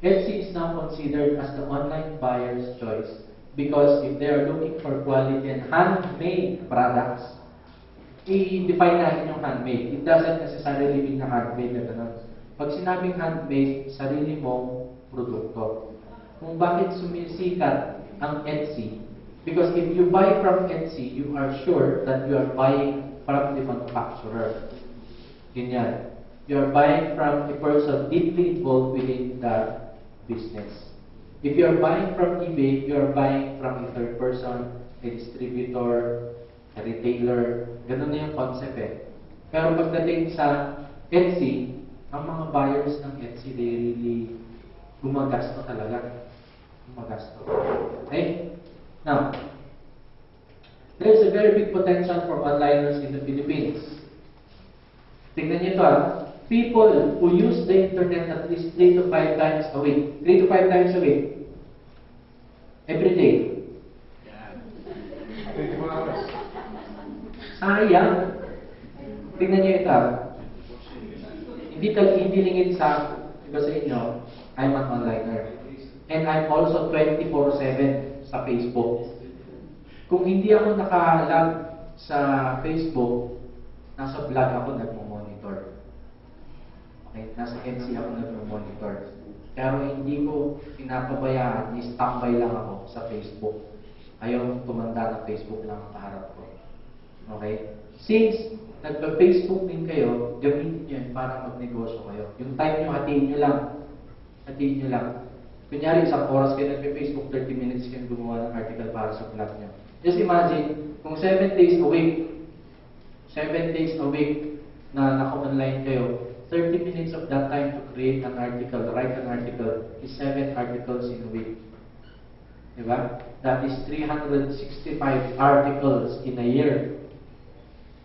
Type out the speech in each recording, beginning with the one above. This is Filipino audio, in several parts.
Etsy is now considered as the online buyer's choice because if they are looking for quality and handmade products, i-define natin yung handmade. It doesn't necessarily mean na handmade na ganun. Pag sinabing handmade, sarili mong produkto. Kung bakit sumisikat ang Etsy, because if you buy from Etsy, you are sure that you are buying from the manufacturer. Ganyan. You are buying from a person deeply involved within the business. If you are buying from eBay, you are buying from a third person, a distributor, a retailer. Ganun na yung concept eh. Pero pagdating sa Etsy, ang mga buyers ng Etsy, they really gumagasto talaga. Gumagasto. Okay? Now, there is a very big potential for onliners in the Philippines. Tingnan niyo ito People who use the internet at least 3 to 5 times a week. 3 to 5 times a week. Every day. Yeah. 24 hours. Sayang. Tingnan niyo ito. Hindi lingid sa inyo, I'm an onliner. And I'm also 24/7 sa Facebook. Kung hindi ako naka-log sa Facebook, nasa vlog ako nagmo-monitor. Okay, nasa Etsy ako nagmo-monitor. Pero hindi ko pinapabayaan, ni-standby lang ako sa Facebook. Ayaw tumanda na Facebook lang ang kaharap ko. Okay? Since nagpa-Facebook din kayo, gamitin nyo yun para magnegosyo kayo. Yung time nyo, hatiin nyo lang. Hatiin nyo lang. Kunyari, isang oras kayo nagpa-Facebook, 30 minutes kayo gumawa ng article para sa vlog nyo. Just imagine, kung 7 days a week na naka-online kayo, 30 minutes of that time to create an article, write an article, is 7 articles in a week. Diba? That is 365 articles in a year.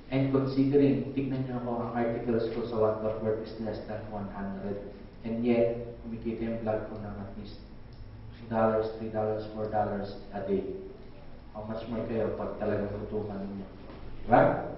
And considering, tignan nyo ako, ang articles ko sa Word is less than 100. And yet, kumikita yung vlog ko ng at least $2, $3, $4 a day. How much more kayo pag talagang tutukan ninyo? Diba?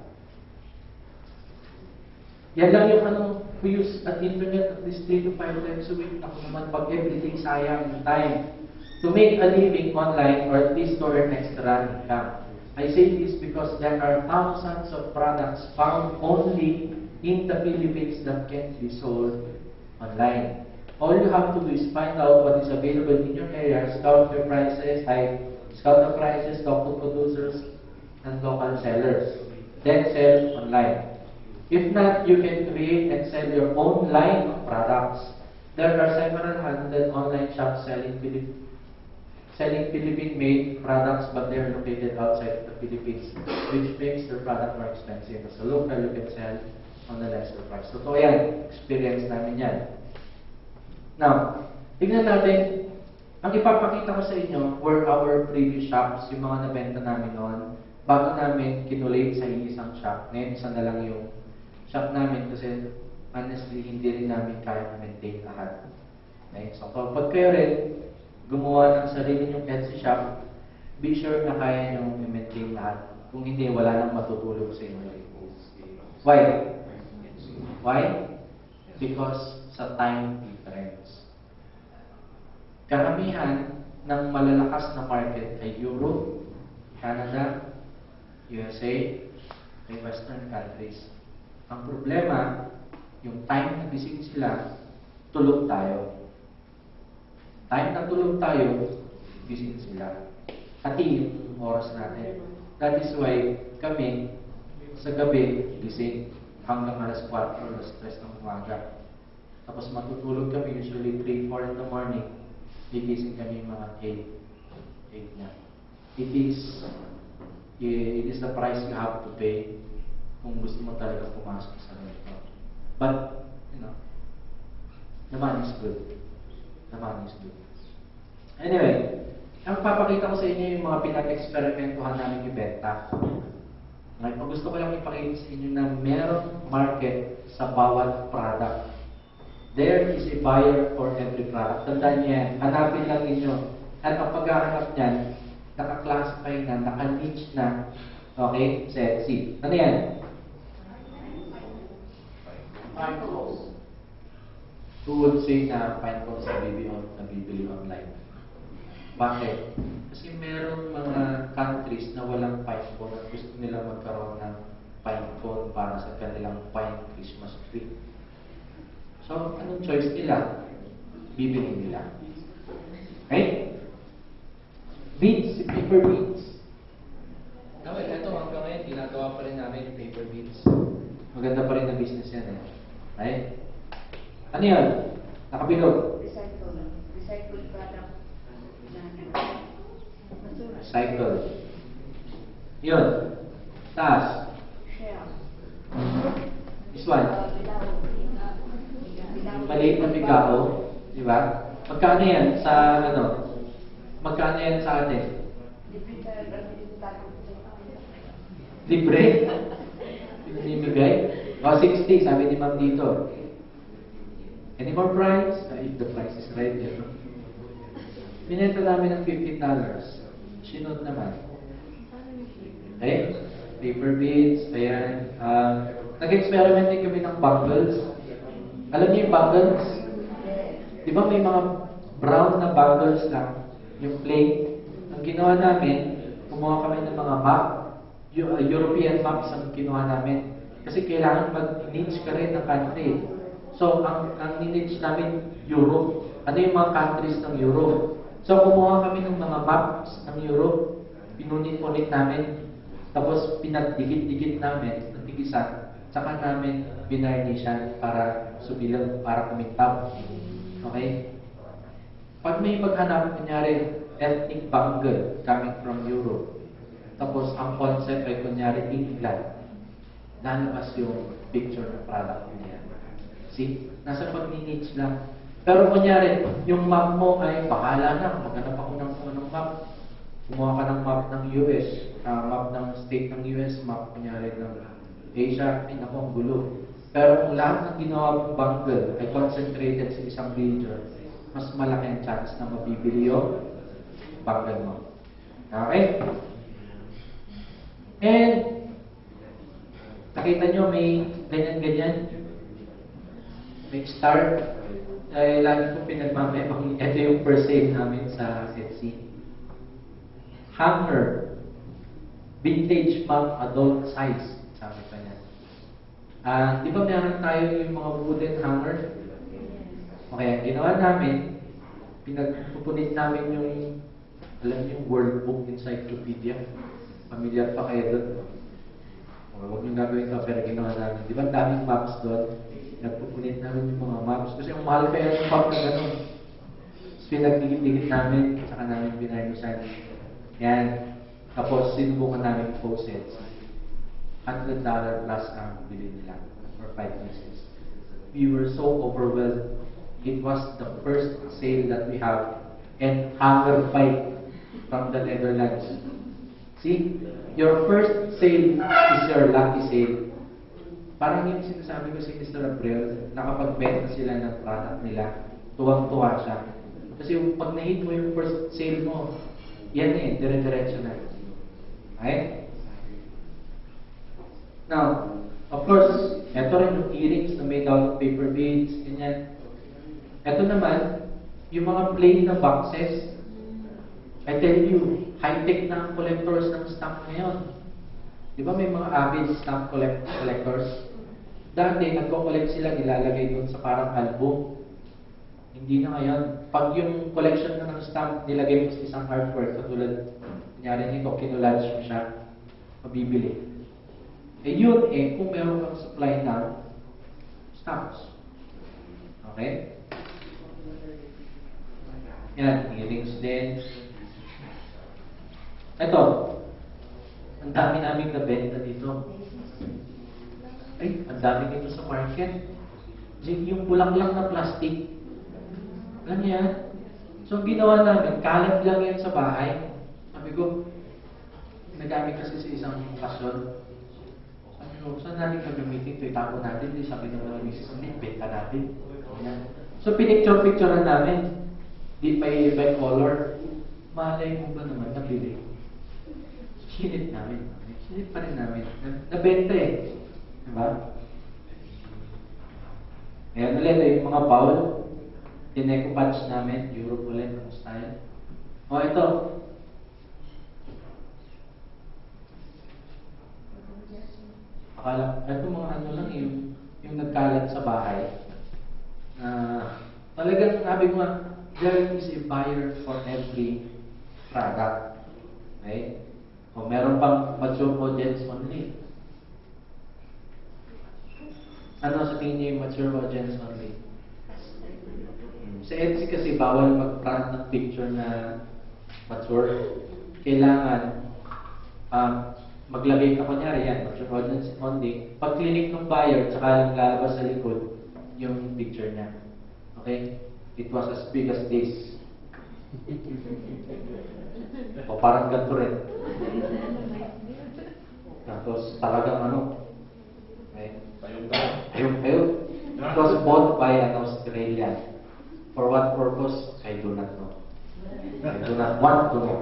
Yan lang yung who use at internet at least 3 to 5 times a week. Ako naman, pag everything sayang yung time to make a living online or at least to earn extra income. I say this because there are thousands of products found only in the Philippines that can be sold online. All you have to do is find out what is available in your area, scout the prices, talk to producers and local sellers, then sell online. If not, you can create and sell your own line of products. There are several hundred online shops selling Philippine-made products, but they are located outside the Philippines, which makes their product more expensive. As a local, you can sell on a lesser price. Totoo yan. Experience namin yan. Now, tignan natin, ang ipapakita ko sa inyo were our previous shops, yung mga nabenta namin noon, bago namin kinulate sa isang shop. Ngayon, isa na lang yung shop namin kasi honestly, hindi rin namin kaya maintain lahat. Okay? So, kapag kayo rin gumawa ng sarili nyong Etsy shop, be sure na kaya nyo i-maintain lahat. Kung hindi, wala nang matutulog sa inyo. Why? Why? Because sa time difference. Karamihan ng malalakas na market ay Europe, Canada, USA, ay Western countries. Ang problema, yung time na gising sila, tulog tayo. Time na tulog tayo, gising sila. Hati yung oras natin. That is why kami, sa gabi, gising hanggang alas 4 o alas 3 ng umaga. Tapos matutulog kami, usually 3, 4 in the morning. Gigising kami mga 8 na. It is the price you have to pay kung gusto mo talaga pumasok sa ganito. But, the money is good. The money is good. Anyway, ang papakita ko sa inyo yung mga pinag-experimentuhan namin ibenta. Ngayon, gusto ko lang ipakita sa inyo na merong market sa bawat product. There is a buyer for every product. Tandaan niyo yan. Hanapin lang ninyo. At ang paghahanap niyan, naka-classify na, naka-niche na, okay, sa Etsy. Ano yan? who would say na fine phones nabibili online. Bakit? Kasi merong mga countries na walang fine phone at gusto nila magkaroon ng fine phone para sa kanilang fine Christmas tree. So, anong choice nila? Bibili nila. Okay? Beads, paper beads. Well, ito hanggang ngayon, ginagawa pa rin namin yung paper beads. Maganda pa rin na business yan eh. Right? Ano yan? Nakabilog. Recycle product na basura. Cycle. Yun. Taas. Shell. This one. Maliit na bigao. Di ba? Magkano yan sa ano? Magkano yan sa atin? Libre? Pinimigay? O, 60, sabi ni ma'am dito. Any more price? If the price is right, yun. Binenta namin ng $50. Sinod naman. Okay? Paper beads, ayan. Nag-experiment din kami ng bangles. Alam niyo yung bangles? Di ba may mga brown na bangles lang? Yung plain. Ang ginawa namin, kumuha kami ng mga map. European maps ang kinuha namin. Kasi kailangan mag-niche ka rin ng country. So, ang niche namin, Europe. Ano yung mga countries ng Europe? So, kumuha kami ng mga maps ng Europe. Pinunit-unit namin. Tapos, pinagdikit-dikit namin, nagtigisan. Tsaka namin binarnishan para subilang, para kumintab. Okay? Pag may maghanap, kunyari, ethnic bangle coming from Europe. Tapos, ang concept ay kunyari England. Lalabas yung picture ng product niya. See? Nasa pag-niche lang. Pero kunyari, yung map mo ay bahala na. Maghanap ako ng anong map. Kumuha ka ng map ng US, map ng state ng US, map kunyari ng Asia. Ay, naku, ang gulo. Pero kung lahat ng ginawa mong bangle ay concentrated sa isang region, mas malaki ang chance na mabibili yung bangle mo. Okay? And, nakita nyo may ganyan-ganyan. May star. Lagi ko pinagmamayabang. Ito yung first sale namin sa Etsy. Hanger. Vintage map adult size. Sabi pa niya. Di ba meron tayo yung mga wooden hanger? Okay, ang ginawa namin, pinagpupunit namin yung, alam niyo, yung World Book Encyclopedia. Familiar pa kayo doon? Huwag nyo gagawin ito, pero ginawa namin. Di ba daming maps doon? Nagpupunit namin yung mga maps. Kasi ang mahal kaya yung map na gano'n. Tapos pinagdikit-dikit namin, saka namin binarnisan. Yan. Tapos sinubukan namin faucets. $100 plus ang bili nila for 5 pieces. We were so overwhelmed. It was the first sale that we have and hanger fight from the Netherlands. See? Your first sale is your lucky sale. Parang yung sinasabi ko si Mr. Abreu, nakapagbenta sila ng product nila, tuwang-tuwa siya. Kasi pag na-hit mo yung first sale mo, yan eh, dire-diretso na. Okay? Now, of course, eto rin yung earrings na made out of paper beads, ganyan. Eto naman, yung mga plain na boxes, I tell you, high-tech na ang collectors ng stamp ngayon. Di ba may mga avid stamp collectors? Dati, nagko-collect sila, nilalagay doon sa parang album. Hindi na ngayon. Pag yung collection na ng stamp, nilagay mo sa isang artwork, katulad, kunyari nito, kinulage mo siya, mabibili. Eh yun eh, kung meron kang supply ng stamps. Okay? Yan, earrings din. Ito, ang dami naming nabenta dito. Ay, ang dami dito sa market. Yung bulak-lang na plastic. Alam niya yan? So, ang ginawa namin, kalat lang yan sa bahay. Sabi ko, nagamit kasi sa isang okasyon. Sabi ko, saan natin gagamitin ito? Itapo natin. Sabi naman ng misis, hindi, benta natin. Ayan. So, pinicture-picturean namin. Di by color. Malay mo ba naman, nabili. Sinit namin. Sinit pa rin namin. Nabenta eh. Diba? Ayan ulit, yung mga bowl, tineco patch namin, Europe ulit ang style. O ito, akala, ito mga ano lang yung nagkalat sa bahay. Talagang sabi ko nga, there is a buyer for every product. Okay? O meron pang mature audience only. Ano sa tingin niyo yung mature audience only? Sa Etsy kasi bawal mag-print ng picture na mature. Kailangan maglagay ka kunyari yan, mature audience only. Pag clinic ng buyer, tsaka lang lalabas sa likod yung picture niya. Okay? It was as big as this. O parang ganito rin. Tapos talagang ano, okay? Ayun. It was bought by an Australian. For what purpose? I do not know. I do not want to know.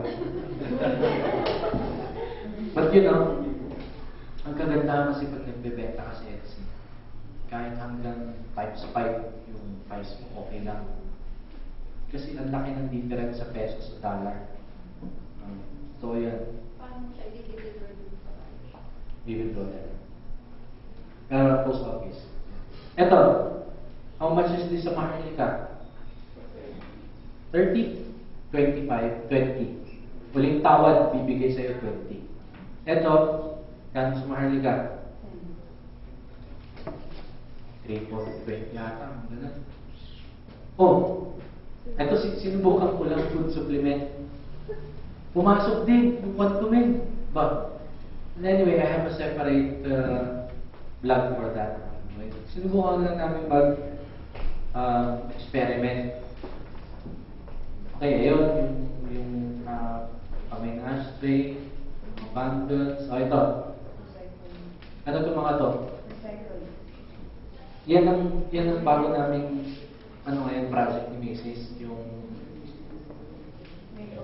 But you know, ang kagandahan kasi pag nagbebenta ka sa Etsy, kahit hanggang times 5 yung price mo, okay lang. Kasi ang laki ng difference sa peso sa dollar. So yan. Paano siya i-deliver sa bahay? Even dollar. Pero post office. Ito, how much is this sa Maharlika? 30, 25, 20. Uling tawad, bibigay sa'yo 20. Ito, yan sa Maharlika. 3, 4, 20 yata. Ganun. Oh, ito sinubukan ko lang food supplement. Pumasok din, yung one to men. But, anyway, I have a separate vlog for that. Sinubukan lang namin experiment. Okay, ayun, yung kamay na ashtray, bundles, ito. Ano itong mga to? Recycle. Yan ang bago naming ngayon project ni Mrs.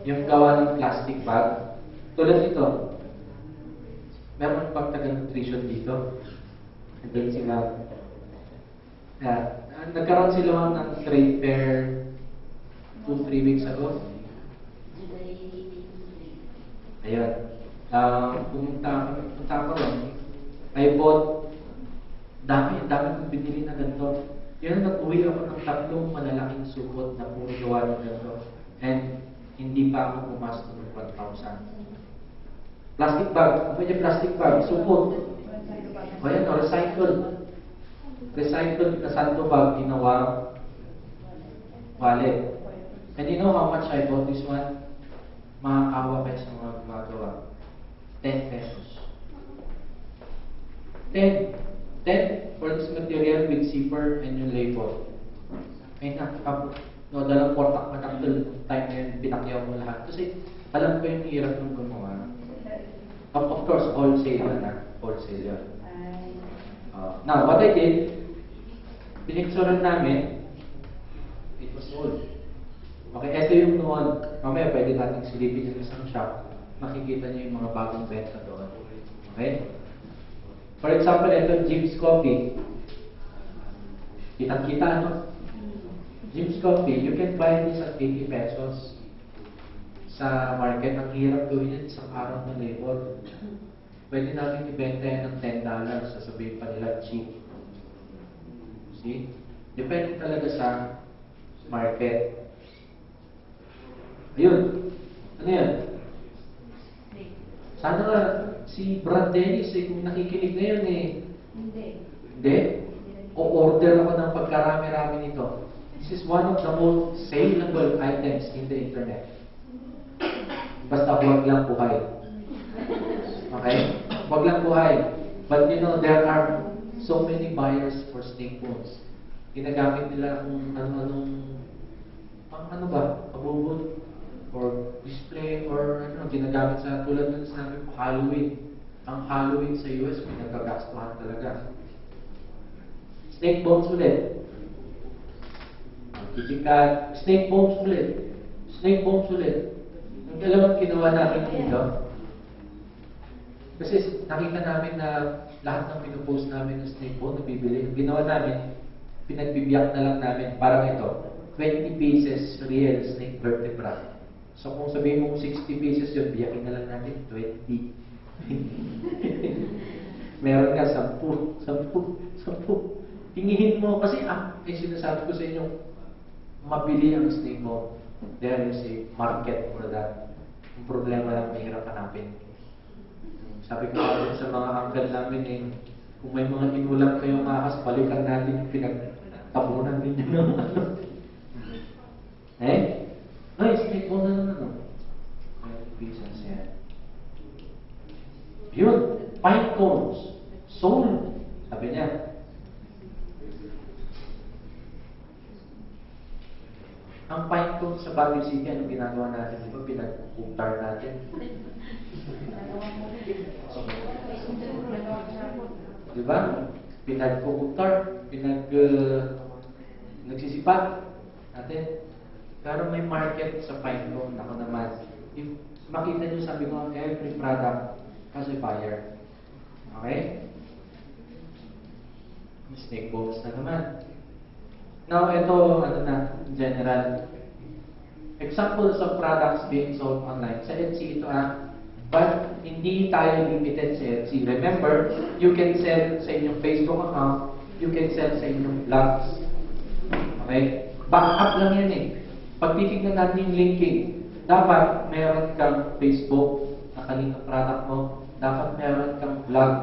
Yung gawa ng plastic bag. Tulad nito, meron pang taga-nutrition dito. And then sila, nagkaroon sila ng trade fair 2-3 weeks ago. Ayun. Pumunta ako ron. I bought, dami kong binili na ganito. Yan, nag-uwi ako ng 3 malalaking supot na puro gawa ng ganito. And hindi pa ako pumasok ng 1,000. Plastic bag. Ano yung plastic bag? Supot. O yan, recycled. Recycled na santo bag, ginawa wallet. And you know how much I bought this one? Makakawa kayo sa mga gumagawa. 10 pesos. 10 for this material with zipper and yung label. Ay dalang portak matakdal time na yun, pinakyaw mo lahat. Kasi alam ko yung hirap ng gumawa. Of course, wholesale na. Wholesale yun. Now, what I did, pinicturean namin, it was sold. Okay, ito yung noon. Mamaya pwede natin silipin yung isang shop. Makikita niyo yung mga bagong benta doon. Okay? For example, ito Jim's Coffee. Kitang-kita, no? Jim's Coffee, you can buy this at 80 pesos. Sa market, ang hirap gawin yan isang araw na labor. Pwede natin ibenta yan ng $10. Sasabihin pa nila cheap. See? Depende talaga sa market. Ayun. Ano yan? Sana nga si Brad Dennis kung nakikinig na yun Hindi. Hindi? O-order ako ng pagkarami-rami nito. This is one of the most saleable items in the internet. Basta huwag lang buhay. Okay? Huwag lang buhay. But you know, there are so many buyers for snake bones. Ginagamit nila kung ano-anong pabubot or display or ginagamit sa tulad ng sinabi ko, Halloween. Ang Halloween sa US, may nagkagastuhan talaga. Snake bones ulit. Titikat. Snake bones ulit. Snake bones ulit. Alam mo ginawa natin dito? Kasi nakita namin na lahat ng pinupost namin ng snake bone, nabibili. Ang ginawa namin, pinagbibiyak na lang namin. Parang ito, 20 pieces real snake vertebra. So kung sabihin mo 60 pieces yun, biyakin na lang natin 20. Meron ka 10. Tingin mo, kasi sinasabi ko sa inyo, mabili ang snake mo. There is a market for that. Yung problema lang, mahirap hanapin. Sabi ko natin sa mga uncle namin kung may mga inulang kayong ahas, balikan natin yung pinagtabunan ninyo ng ano. Snake bone na ano. 20 pieces yan. Yun, pine cones. Soul. Sabi niya. Ang pine cones sa Baguio City, ano ginagawa natin? Di ba pinag-uktar natin? Di ba? Pinag-uktar, nagsisipa natin. Pero may market sa pine cone. Ako naman. If makita nyo, sabi ko, every product has a buyer. Okay? Snake bones na naman. Now, ito, general. Examples of products being sold online. Sa Etsy ito but hindi tayo limited sa Etsy. Remember, you can sell sa inyong Facebook account, you can sell sa inyong blogs. Okay? Backup lang yan Pag titignan natin yung linking, dapat meron kang Facebook, nakalink ang product mo, dapat meron kang blog.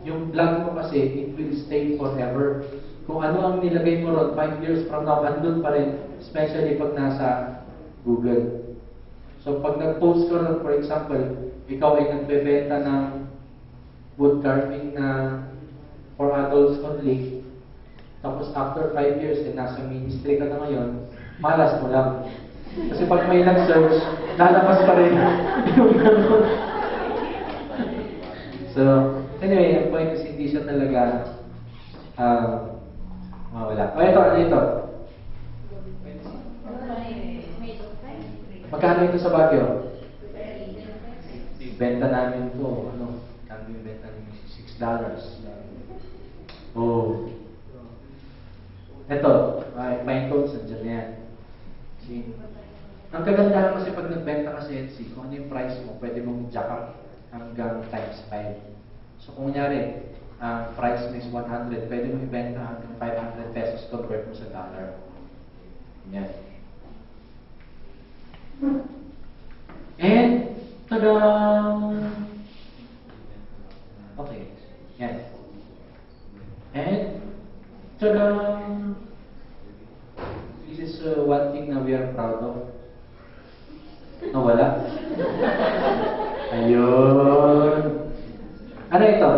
Yung blog mo kasi, it will stay forever. Kung ano ang nilagay mo ron, 5 years from now, andun pa rin, especially pag nasa Google. So, pag nag-post ka ron, for example, ikaw ay nagbebenta ng wood carving na for adults only, tapos after 5 years, nasa ministry ka na ngayon, malas mo lang. Kasi pag may nag-search, lalabas pa rin yung ganun. So, anyway, ang point is hindi siya talaga mawala. Ito. Magkano ito sa Baguio? Benta namin ito, kano yung benta namin? $6. Oh. Ito, pine cones, nandiyan na yan. See? Ang kagandahan kasi pag nagbenta ka sa Etsy, kung ano yung price mo, pwede mong jack up hanggang times 5. So kung kunyari, ang price mo is 100, pwede mo ibenta hanggang 500 pesos convert mo sa dollar. Yan. And, tada! Okay. Yan. And, tada! This is one thing na we are proud of. Nawala? Ayun. Ano ito?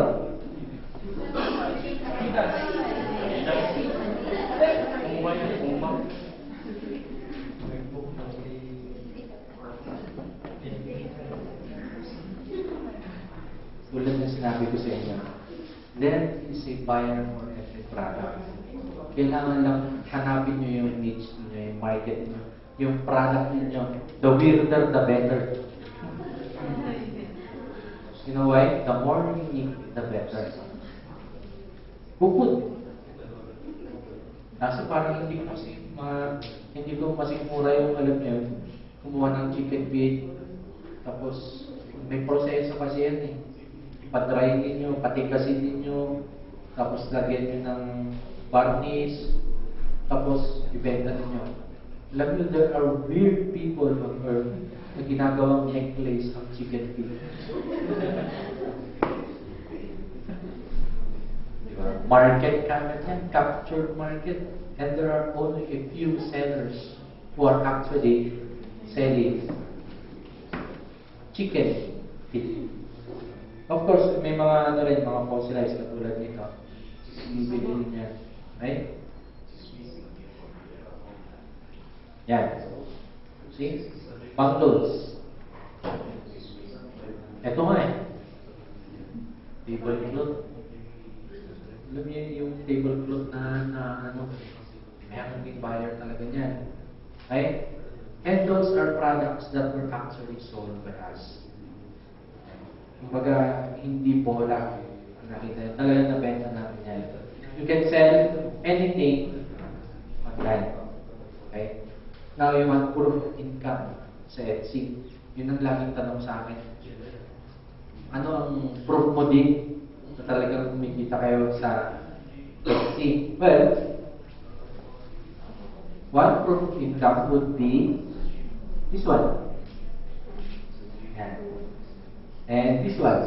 Tulad na sinabi ko sa inyo, there is a buyer for every product. Kailangan lang hanapin nyo yung niche nyo, yung market nyo, yung product nyo. The weirder, the better. You know why? The more unique, the better. Bukod. Kaso parang hindi ko masikmura yung alam nyo, kumuha ng chicken feet, tapos may proseso kasi yan Padry ninyo, patikasin ninyo, tapos lagyan nyo ng varnish, tapos ibenta ninyo. Alam nyo, there are weird people on earth na ginagawang necklace ang chicken feet. Diba? Market kamat yan, captured market. And there are only a few sellers who are actually selling chicken feet. Of course, may mga mga fossilized katulad nito. Bibili niya. Right? Yan. See? Pang-loads. Ito nga tablecloth. Alam niyo yung tablecloth na mayroong big buyer talaga niyan. Right? And those are products that were actually sold by us. Kumbaga, hindi bola ang nakita. Talagang nabenta namin yan. You can sell anything online. Okay? Now, you want proof of income sa Etsy. Yun ang laging tanong sa akin. Ano ang proof mo din na talagang kumikita kayo sa Etsy? Well, one proof of income would be this one. Yan. And this one.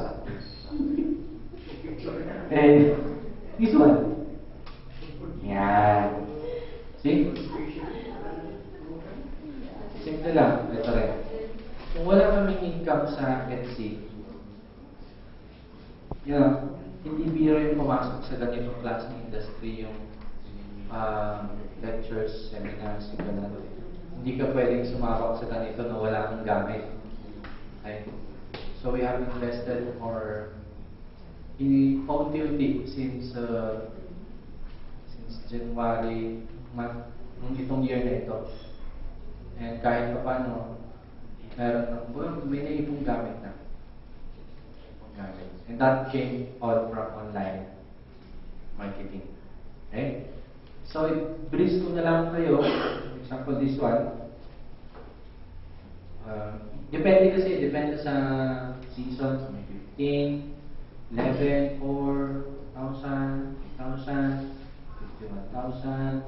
And this one. Yan. See? Simple lang. Ito rin. Kung wala kaming income sa Etsy, hindi biro yung pumasok sa ganitong klaseng industry, yung lectures, seminars, yung ganun. Hindi ka pwedeng sumabak sa ganito na wala kang gamit. Okay? So we have invested or paunti-unti since January month, itong year na ito. And kahit pa paano, may naipong gamit na. And that came all from online marketing. Okay? So, i-brief ko na lang kayo. Example, this one. Depende sa season. May 15, 11, 4, 1,000, 8,000, 51,000,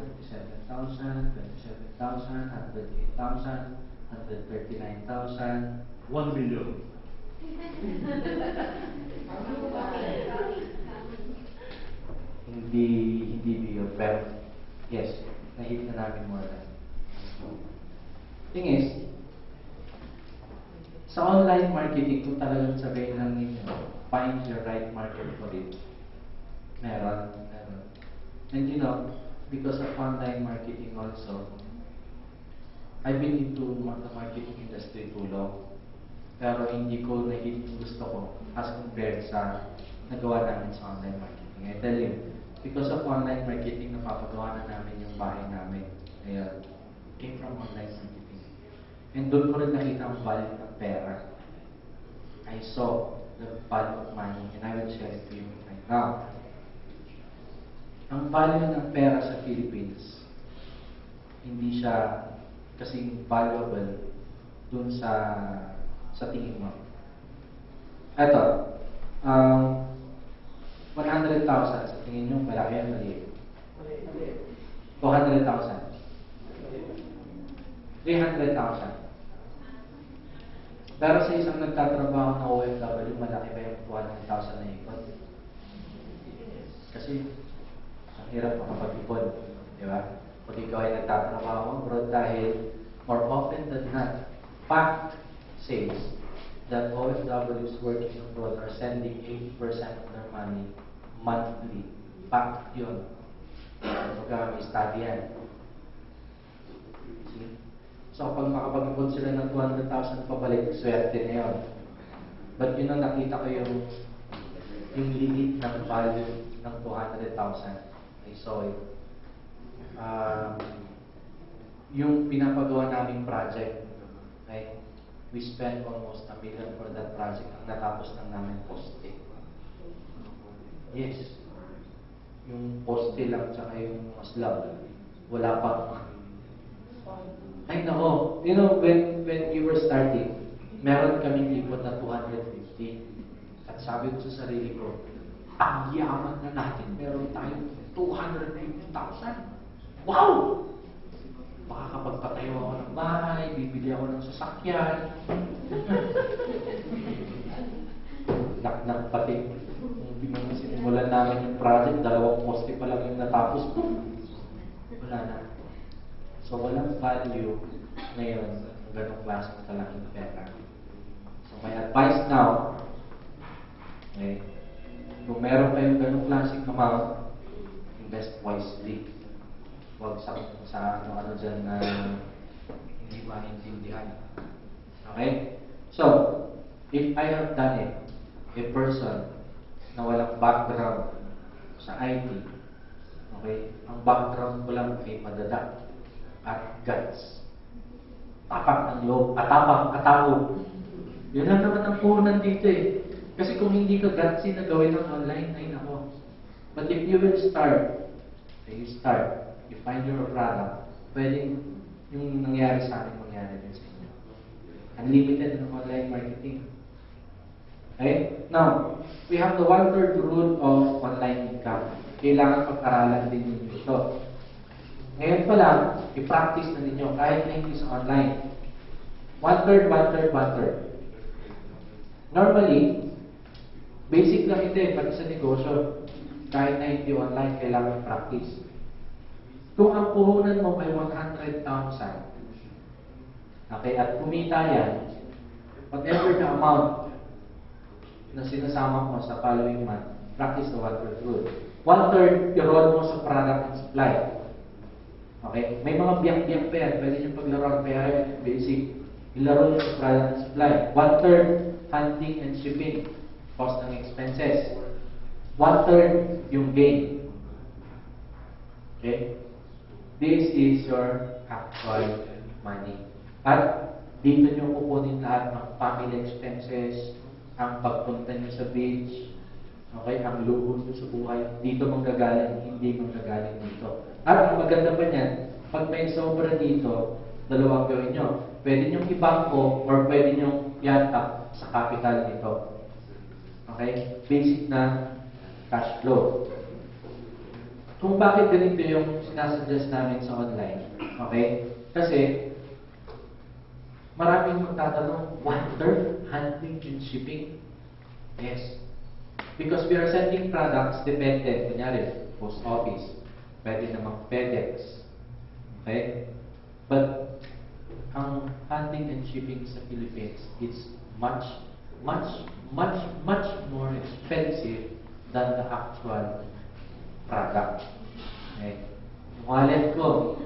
37,000, 27,000, 108,000, 139,000. 1 million. Hindi bigger, pero yes, na-hit na namin more than. Thing is, sa online marketing, kung talagang sabihin lang ninyo, find your right market for it. Meron. And because of online marketing also, I've been into the marketing industry too long. Pero hindi ko na-hit yung gusto ko as compared sa nagawa namin sa online marketing. I tell you, because of online marketing, napapagawa na namin yung bahay namin. Ayan, came from online marketing. And doon ko rin nakita ang value ng pera. I saw the value of money, and I will share it to you right now. Ang value ng pera sa Philippines, hindi siya kasing valuable dun sa tingin mo. Eto, 100,000 sa tingin nyo, malaki yan, maliit. 200,000. 300,000. Pero sa isang nagtatrabaho na OFW, malaki ba yung 200,000 na ipon? Kasi, ang hirap makapag-ipon. Di ba? Pag ikaw ay nagtatrabaho abroad, dahil more often than not, fact says that OFWs working abroad are sending 80% of their money monthly. Fact yun. May study yan. See? So, pag makapag-ipon sila ng 200,000 pabalik, swerte na yun. But nakita ko yung limit ng value ng 200,000. I saw it. Yung pinapagawa naming project, right? We spent almost $1 million for that project. Ang natapos lang namin poste. Yes. Yung poste lang, tsaka yung slab. Wala pa. Ay nako, when we were starting, meron kaming ipon na 250. At sabi ko sa sarili ko, ang yaman na natin, meron tayong 250,000. Wow! Baka kapag patayo ako ng bahay, bibili ako ng sasakyan. Nak pati. Nung sinimulan namin yung project, 2 poste pa lang yung natapos. Wala na. So, walang value ngayon ng ganong klaseng kalaking pera. So, my advice now, okay, kung meron kayong ganong klaseng amount, invest wisely. Huwag sa ano dyan na hindi maintindihan. Okay? So, if I have done it, a person na walang background sa IT, okay, ang background ko lang ay madada at guts. Tapak ng loob, atao. Yun lang naman ang puhunan dito eh. Kasi kung hindi ka gutsy na gawin ng online, ay nako. But if you will start, you find your product, pwedeng yung nangyari sa akin, mangyari din sa inyo. Unlimited ng online marketing. Okay? Now, we have the 1/3 rule of online income. Kailangan pag-aralan din ninyo ito. Ngayon pa lang, i-practice na ninyo kahit na hindi sa online. 1/3, 1/3, 1/3. Normally, basic lang ito pati sa negosyo. Kahit na hindi online, kailangan practice. Kung ang puhunan mo ay 100,000, okay, at kumita yan, whatever the amount na sinasama mo sa following month, practice the 1/3 rule. 1/3, i-roll mo sa product and supply. Okay? May mga biyak-biyak pa yan. Pwede nyo paglaruan, kaya basic. Ilaro nyo sa product and supply. 1/3, handling and shipping, cost ng expenses. 1/3, yung gain. Okay? This is your actual money. At dito nyo kukunin lahat ng family expenses, ang pagpunta nyo sa beach, okay, ang luho nyo sa buhay, dito manggagaling, hindi manggagaling dito. At ang maganda pa niyan, pag may sobra dito, dalawang gawin nyo. Pwede nyo ibangko or pwede nyo i-up sa capital nito. Okay? Basic na cash flow. Kung bakit ganito yung sinasuggest namin sa online, okay? Kasi, maraming magtatanong, 1/3 handling and shipping? Yes. Because we are sending products dependent, kunyari, post office, pwede namang FedEx. Okay? But, ang handling and shipping sa Philippines is much more expensive than the actual product. Okay? Yung wallet ko,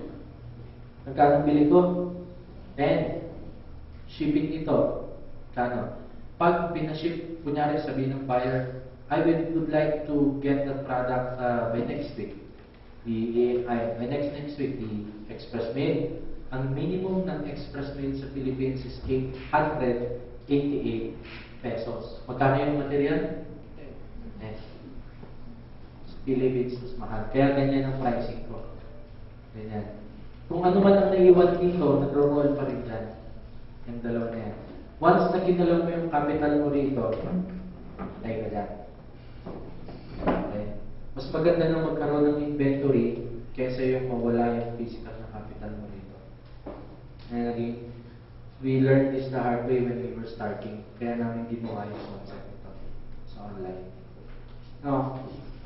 magkano bili ko? 10. Shipping nito, kano? Pag pinaship, kunyari sabihin ng buyer, I would like to get the product by next week. By next week, the express mail. Ang minimum ng express mail sa Philippines is 888 pesos. Magkano yung material? Yes. Sa Philippines, mas mahal. Kaya ganyan ang pricing ko. Ganyan. Kung ano man ang naiwan dito, nag-roll pa rin dyan. Yung dalawa na yan. Once na kinalaw mo yung capital mo rito, patay ka dyan. Okay? Mas maganda na magkaroon ng inventory kaysa yung mawala yung physical na capital mo rito. And again, we learned this the hard way when we were starting. Kaya namin ginawa yung concept ito sa online. Now,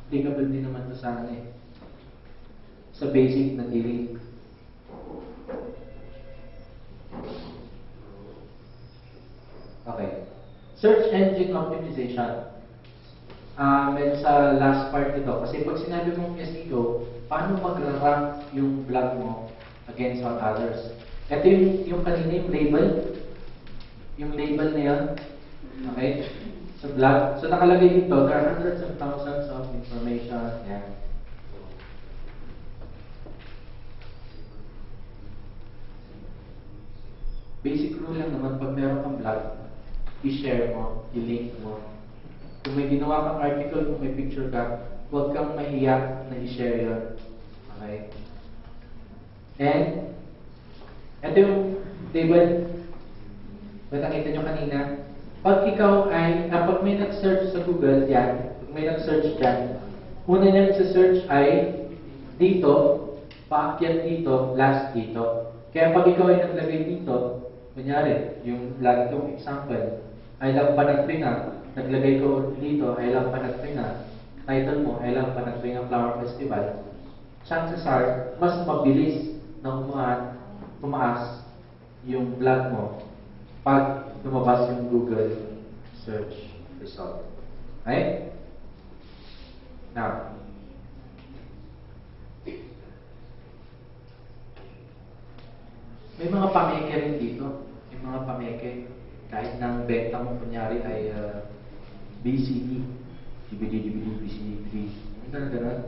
applicable din naman ito sa sa basic na dealing. Okay. Search engine optimization. Medyo sa last part ito. Kasi pag sinabi mong SEO, paano mag-rank yung blog mo against on others? Ito yung kanina yung label. Yung label na yan. Okay? Sa blog. So nakalagay dito, there are hundreds of thousands of information. Yan. Basic rule lang naman, pag meron kang blog, i-share mo, i-link mo. Kung may ginawa kang article, kung may picture ka, huwag kang mahiya na i-share yun. Okay? And, ito yung table. Nakita nyo kanina. Pag ikaw ay, pag may nag-search sa Google, yan, pag may nag-search dyan, una niyang sa-search ay dito, paakyat dito, last dito. Kaya pag ikaw ay naglagay dito, kunyari, yung lagi kong example, I love Panagpinga, naglagay ko dito, I love Panagpinga, title mo, I love Panagpinga Flower Festival, chances are, mas mabilis na tumaas yung blog mo pag lumabas yung Google search result. Okay? Now, may mga pameke rin dito. May mga pameke. Kahit nang benta mo, kunyari ay BCD. BCD. Ganun.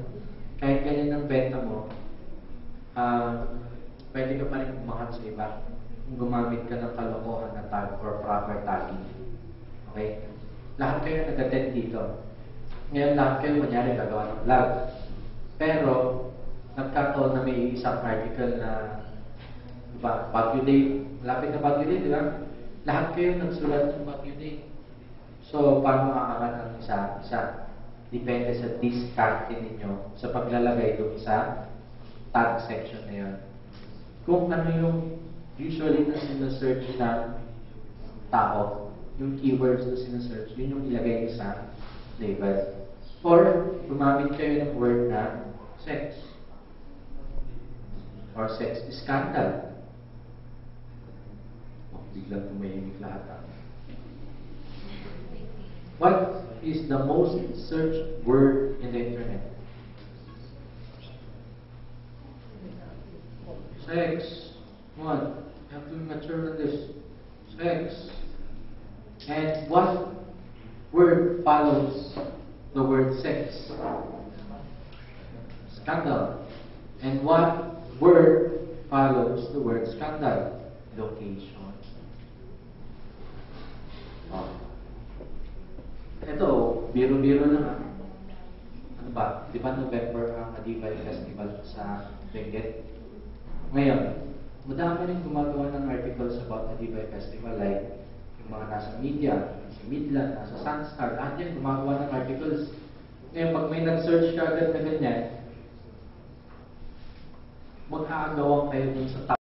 Kahit ganyan ang benta mo, pwede ka pa rin kumahan sa iba kung gumamit ka ng kalokohan na tag or proper tagging. Okay? Lahat kayo nag-attend dito. Ngayon lahat kayo, kunyari, gagawa ng vlog. Pero, nagkataon na may isang article na, diba, Baguio Day, malapit na Baguio Day, di ba? Lahat kayo nagsulat ng Baguio Day. So, paano aangat ang isa-isa? Depende sa diskarte ninyo sa paglalagay doon sa tag section na yun. Kung ano yung usually na sinesearch ng tao, yung keywords na sinesearch, yun yung ilagay niyo sa label. Or, gumamit kayo ng word na sex. Or sex scandal. Oh, biglang tumahimik lahat. What is the most searched word in the internet? Sex. One. You have to be mature on this. Sex. And what word follows the word sex? Scandal. And what word follows the word scandal? Location. Oh. Ito, biro-biro lang ah. Ano ba? Di ba November ang Adibay Festival sa Benguet? Ngayon, madami rin gumagawa ng articles about Adibay Festival, like yung mga nasa media, nasa Midland, nasa Sunstar, lahat yan gumagawa ng articles. Ngayon, pag may nag-search ka agad na ganyan, mag-aagawan kayo dun sa top.